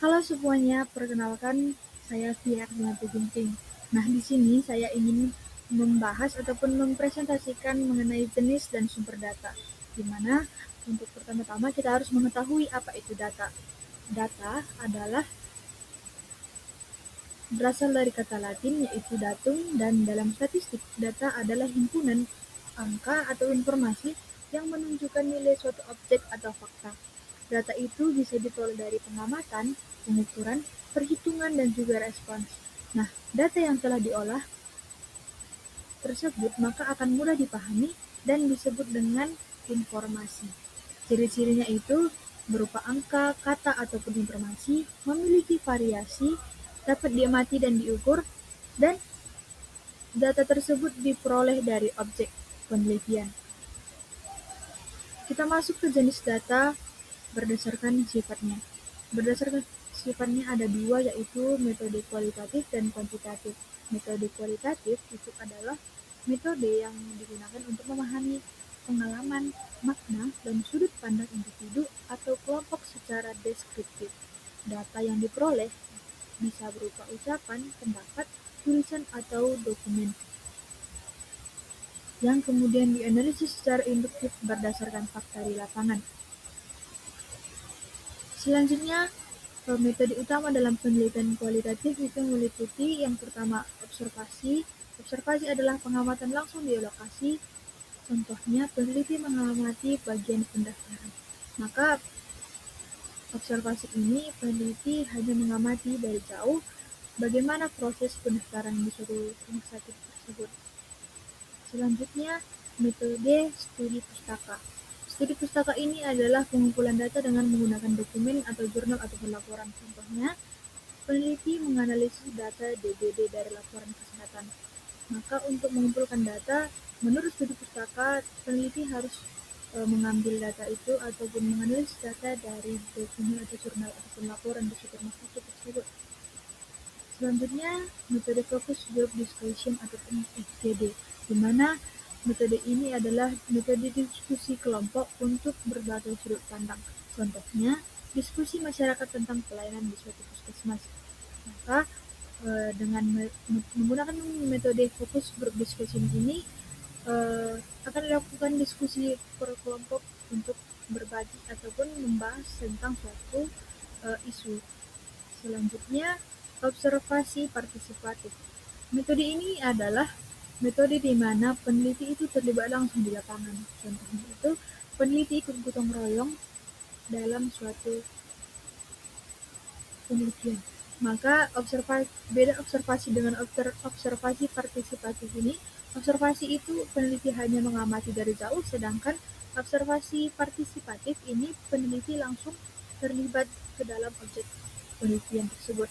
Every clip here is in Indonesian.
Halo semuanya, perkenalkan saya Fiar Ginting. Nah, di sini saya ingin membahas ataupun mempresentasikan mengenai jenis dan sumber data. Di mana untuk pertama-tama kita harus mengetahui apa itu data. Data adalah berasal dari kata Latin yaitu datum, dan dalam statistik data adalah himpunan angka atau informasi yang menunjukkan nilai suatu objek atau fakta. Data itu bisa diperoleh dari pengamatan, pengukuran, perhitungan, dan juga respons. Nah, data yang telah diolah tersebut maka akan mudah dipahami dan disebut dengan informasi. Ciri-cirinya itu berupa angka, kata, ataupun informasi, memiliki variasi, dapat diamati dan diukur, dan data tersebut diperoleh dari objek penelitian. Kita masuk ke jenis data berdasarkan sifatnya. Berdasarkan sifatnya ada dua, yaitu metode kualitatif dan kuantitatif. Metode kualitatif itu adalah metode yang digunakan untuk memahami pengalaman, makna, dan sudut pandang individu atau kelompok secara deskriptif. Data yang diperoleh bisa berupa ucapan, pendapat, tulisan, atau dokumen yang kemudian dianalisis secara induktif berdasarkan fakta di lapangan. Selanjutnya, metode utama dalam penelitian kualitatif itu meliputi yang pertama observasi. Observasi adalah pengamatan langsung di lokasi. Contohnya, peneliti mengamati bagian pendaftaran. Maka observasi ini peneliti hanya mengamati dari jauh bagaimana proses pendaftaran di suatu rumah sakit tersebut. Selanjutnya, metode studi pustaka. Studi pustaka ini adalah pengumpulan data dengan menggunakan dokumen atau jurnal ataupun laporan. Contohnya, peneliti menganalisis data DBD dari laporan kesehatan. Maka untuk mengumpulkan data, menurut studi pustaka, peneliti harus mengambil data itu ataupun menganalisis data dari dokumen atau jurnal ataupun laporan di suatu rumah sakit tersebut. Selanjutnya, metode fokus group discussion ataupun FGD, di mana metode ini adalah metode diskusi kelompok untuk berbagai sudut pandang. Contohnya, diskusi masyarakat tentang pelayanan di suatu puskesmas. Maka dengan menggunakan metode fokus group discussion ini akan dilakukan diskusi per kelompok untuk berbagi ataupun membahas tentang suatu isu. Selanjutnya, observasi partisipatif. Metode ini adalah metode di mana peneliti itu terlibat langsung di lapangan. Contohnya itu, peneliti ikut gotong royong dalam suatu penelitian. Maka beda observasi dengan observasi partisipatif ini. Observasi itu peneliti hanya mengamati dari jauh, sedangkan observasi partisipatif ini peneliti langsung terlibat ke dalam objek penelitian tersebut.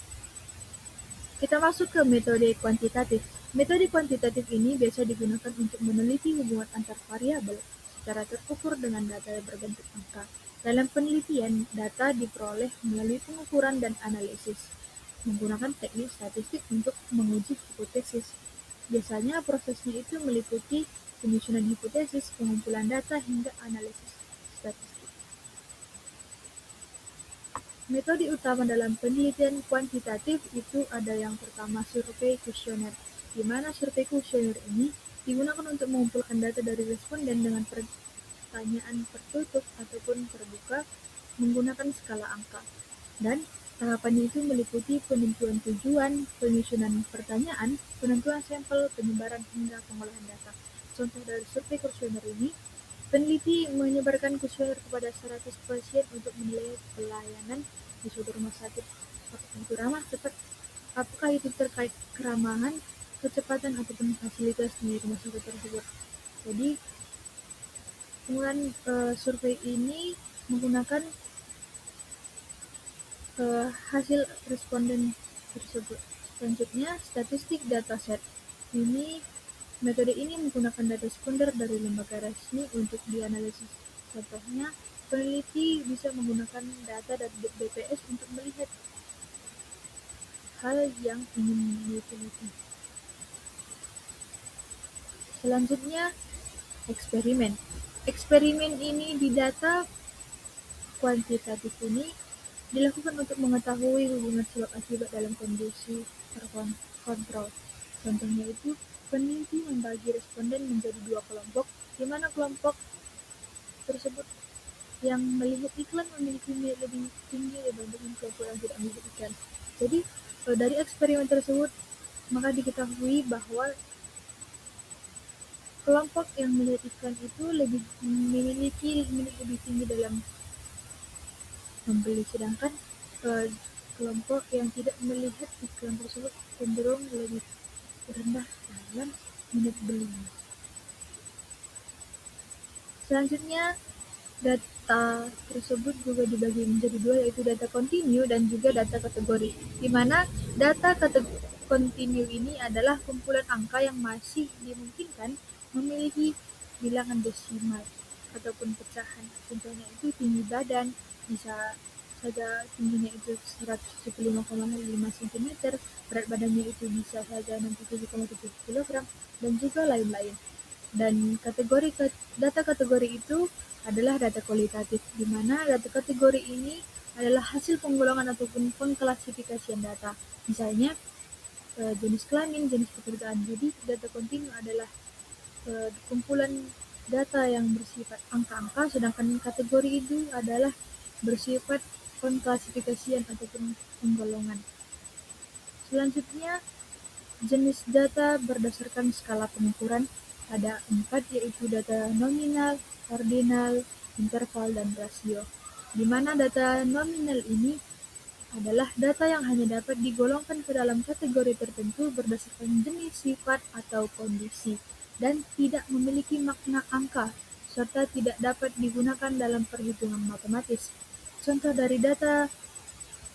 Kita masuk ke metode kuantitatif. Metode kuantitatif ini biasa digunakan untuk meneliti hubungan antar variabel secara terukur dengan data yang berbentuk angka. Dalam penelitian, data diperoleh melalui pengukuran dan analisis menggunakan teknik statistik untuk menguji hipotesis. Biasanya prosesnya itu meliputi penyusunan hipotesis, pengumpulan data, hingga analisis statistik. Metode utama dalam penelitian kuantitatif itu ada yang pertama survei kuesioner, di mana survei kuesioner ini digunakan untuk mengumpulkan data dari responden dengan pertanyaan tertutup ataupun terbuka menggunakan skala angka. Dan tahapannya itu meliputi penentuan tujuan, penyusunan pertanyaan, penentuan sampel, penyebaran, hingga pengolahan data. Contoh dari survei kuesioner ini, peneliti menyebarkan kuesioner kepada 100 pasien untuk menilai pelayanan di suatu rumah sakit. Apakah itu ramah, cepat? Apakah itu terkait keramahan, kecepatan, ataupun fasilitas di rumah sakit tersebut? Jadi, penggunaan survei ini menggunakan hasil responden tersebut. Selanjutnya, statistik dataset. Metode ini menggunakan data sekunder dari lembaga resmi untuk dianalisis. Contohnya, peneliti bisa menggunakan data dari BPS untuk melihat hal yang ingin diteliti. Selanjutnya, eksperimen. Eksperimen ini di data kuantitatif ini dilakukan untuk mengetahui hubungan sebab akibat dalam kondisi terkontrol. Contohnya itu, peneliti membagi responden menjadi dua kelompok, di mana kelompok tersebut yang melihat iklan memiliki nilai lebih tinggi dibandingkan kelompok yang tidak melihat iklan. Jadi, dari eksperimen tersebut, maka diketahui bahwa kelompok yang melihat iklan itu memiliki minat lebih tinggi dalam membeli, sedangkan kelompok yang tidak melihat iklan tersebut cenderung lebih rendah dalam minat beli. Selanjutnya, data tersebut juga dibagi menjadi dua, yaitu data kontinu dan juga data kategori, di mana data kontinu ini adalah kumpulan angka yang masih dimungkinkan memiliki bilangan desimal ataupun pecahan. Contohnya itu tinggi badan, bisa saja tingginya itu 175,5 cm, berat badannya itu bisa saja 67,7 kg, dan juga lain-lain. Dan data kategori itu adalah data kualitatif, di mana data kategori ini adalah hasil penggolongan ataupun pengklasifikasian data. Misalnya, jenis kelamin, jenis pekerjaan. Jadi, data kontinu adalah kumpulan data yang bersifat angka-angka, sedangkan kategori itu adalah bersifat pengklasifikasian ataupun penggolongan. Selanjutnya, jenis data berdasarkan skala pengukuran ada 4, yaitu data nominal, ordinal, interval, dan rasio. Di mana data nominal ini adalah data yang hanya dapat digolongkan ke dalam kategori tertentu berdasarkan jenis, sifat, atau kondisi, dan tidak memiliki makna angka, serta tidak dapat digunakan dalam perhitungan matematis. Contoh dari data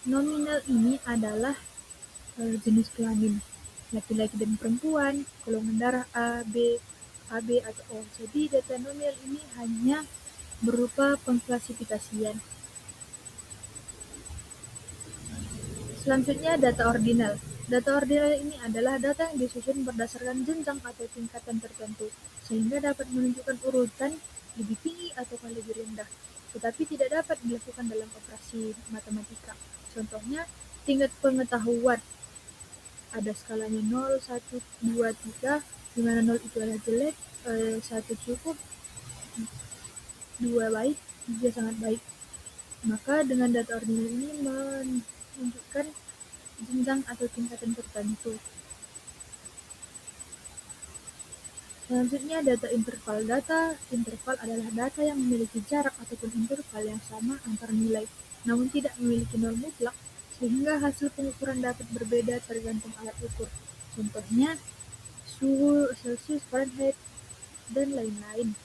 nominal ini adalah jenis kelamin, laki-laki dan perempuan, golongan darah A, B, AB, atau O. Jadi data nominal ini hanya berupa pengklasifikasian. Selanjutnya, data ordinal. Data ordinal ini adalah data yang disusun berdasarkan jenjang atau tingkatan tertentu, sehingga dapat menunjukkan urutan lebih tinggi atau lebih rendah, tetapi tidak dapat dilakukan dalam operasi matematika. Contohnya, tingkat pengetahuan. Ada skalanya 0, 1, 2, 3, di mana 0 itu adalah jelek, 1 cukup, 2 baik, 3 sangat baik. Maka dengan data ordinal ini menunjukkan jenjang atau tingkatan tertentu. Selanjutnya, data interval. Data interval adalah data yang memiliki jarak ataupun interval yang sama antar nilai, namun tidak memiliki nol mutlak, sehingga hasil pengukuran dapat berbeda tergantung alat ukur. Contohnya, suhu Celsius, Fahrenheit, dan lain-lain.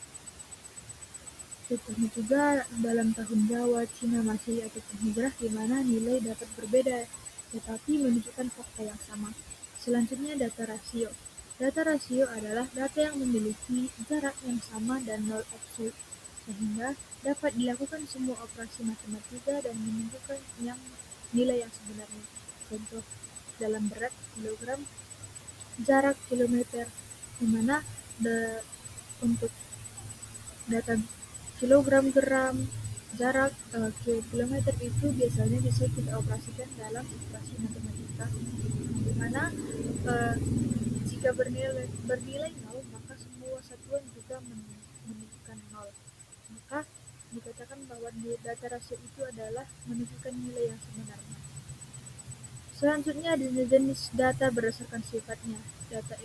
Contohnya juga dalam tahun Jawa, Cina, Masehi, ataupun Hijrah, di mana nilai dapat berbeda, tetapi menunjukkan fakta yang sama. Selanjutnya, data rasio. Data rasio adalah data yang memiliki jarak yang sama dan nol absolut, sehingga dapat dilakukan semua operasi matematika dan menunjukkan nilai yang sebenarnya. Contoh dalam berat kilogram, jarak kilometer, di mana untuk data kilogram, gram, jarak, kilometer itu biasanya bisa kita operasikan dalam operasi matematika, di mana jika bernilai 0, maka semua satuan juga menunjukkan 0. Maka dikatakan bahwa data rasio itu adalah menunjukkan nilai yang sebenarnya. Selanjutnya ada jenis data berdasarkan sifatnya, data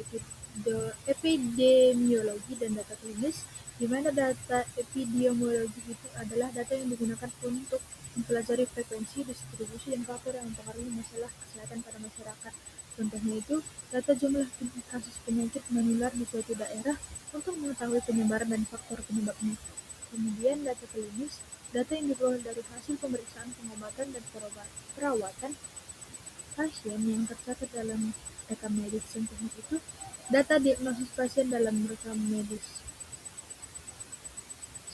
epidemiologi dan data klinis, di mana data epidemiologi itu adalah data yang digunakan untuk mempelajari frekuensi, distribusi, dan faktor yang mempengaruhi masalah kesehatan pada masyarakat. Contohnya itu data jumlah kasus penyakit menular di suatu daerah untuk mengetahui penyebaran dan faktor penyebabnya. Kemudian data klinis, data yang diperoleh dari hasil pemeriksaan, pengobatan, dan perawatan pasien yang tercatat dalam rekam medis. Contohnya itu data diagnosis pasien dalam rekam medis.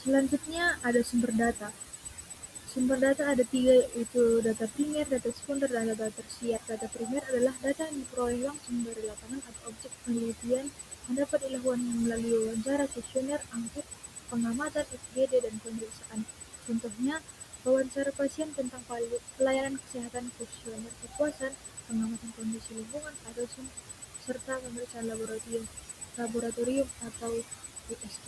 Selanjutnya ada sumber data. Sumber data ada 3, yaitu data primer, data sekunder, dan data tersier. Data primer adalah data yang diperoleh langsung dari lapangan atau objek penelitian yang dapat dilakukan melalui wawancara, kuesioner, angket, pengamatan, FGD, dan pemeriksaan. Contohnya wawancara pasien tentang pelayanan kesehatan kuesioner kepuasan, pengamatan kondisi lingkungan, atau serta pemeriksaan laboratorium atau USG.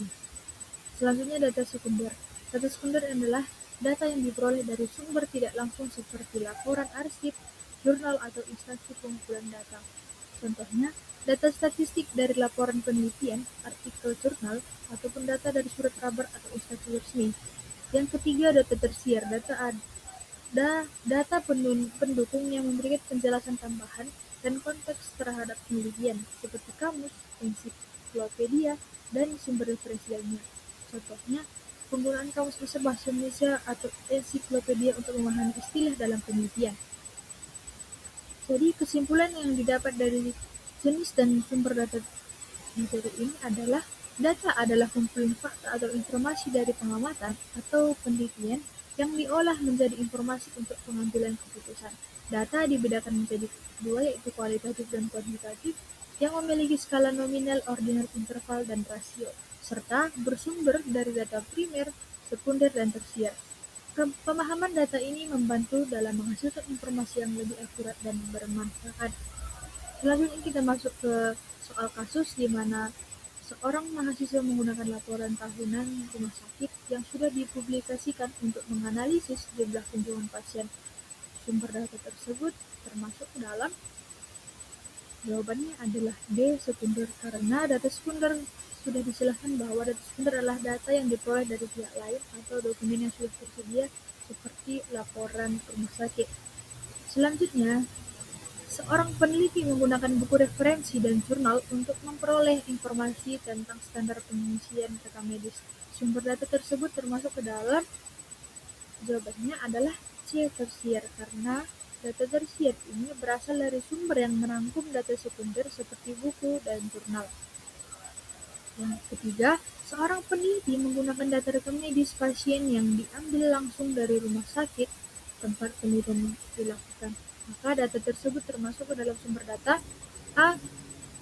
Selanjutnya data sekunder. Data sekunder adalah data yang diperoleh dari sumber tidak langsung seperti laporan arsip, jurnal, atau instansi pengumpulan data. Contohnya, data statistik dari laporan penelitian, artikel jurnal, ataupun data dari surat kabar atau instansi resmi. Yang ketiga, data tersier. Data pendukung yang memberikan penjelasan tambahan dan konteks terhadap penelitian, seperti kamus, ensiklopedia, dan sumber referensi lainnya. Contohnya, penggunaan kamus besar bahasa Indonesia atau ensiklopedia untuk memahami istilah dalam penelitian. Jadi, kesimpulan yang didapat dari jenis dan sumber data materi ini adalah data adalah kumpulan fakta atau informasi dari pengamatan atau penelitian yang diolah menjadi informasi untuk pengambilan keputusan. Data dibedakan menjadi dua, yaitu kualitatif dan kuantitatif, yang memiliki skala nominal, ordinal, interval, dan rasio, serta bersumber dari data primer, sekunder, dan tersier. Pemahaman data ini membantu dalam menghasilkan informasi yang lebih akurat dan bermanfaat. Selanjutnya kita masuk ke soal kasus di mana seorang mahasiswa menggunakan laporan tahunan rumah sakit yang sudah dipublikasikan untuk menganalisis jumlah kunjungan pasien. Sumber data tersebut termasuk dalam. Jawabannya adalah D, sekunder, karena data sekunder sudah dijelaskan bahwa data sekunder adalah data yang diperoleh dari pihak lain atau dokumen yang sudah tersedia seperti laporan rumah sakit. Selanjutnya, seorang peneliti menggunakan buku referensi dan jurnal untuk memperoleh informasi tentang standar pengisian rekam medis. Sumber data tersebut termasuk ke dalam. Jawabannya adalah C, tersier, karena data tersier ini berasal dari sumber yang merangkum data sekunder seperti buku dan jurnal. Yang ketiga, seorang peneliti menggunakan data rekam medis pasien yang diambil langsung dari rumah sakit tempat penelitian dilakukan. Maka data tersebut termasuk ke dalam sumber data A,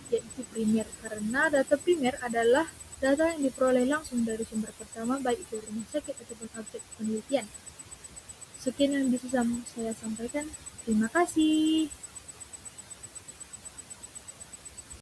yaitu primer, karena data primer adalah data yang diperoleh langsung dari sumber pertama, baik itu rumah sakit ataupun objek penelitian. Sekian yang bisa saya sampaikan. Terima kasih.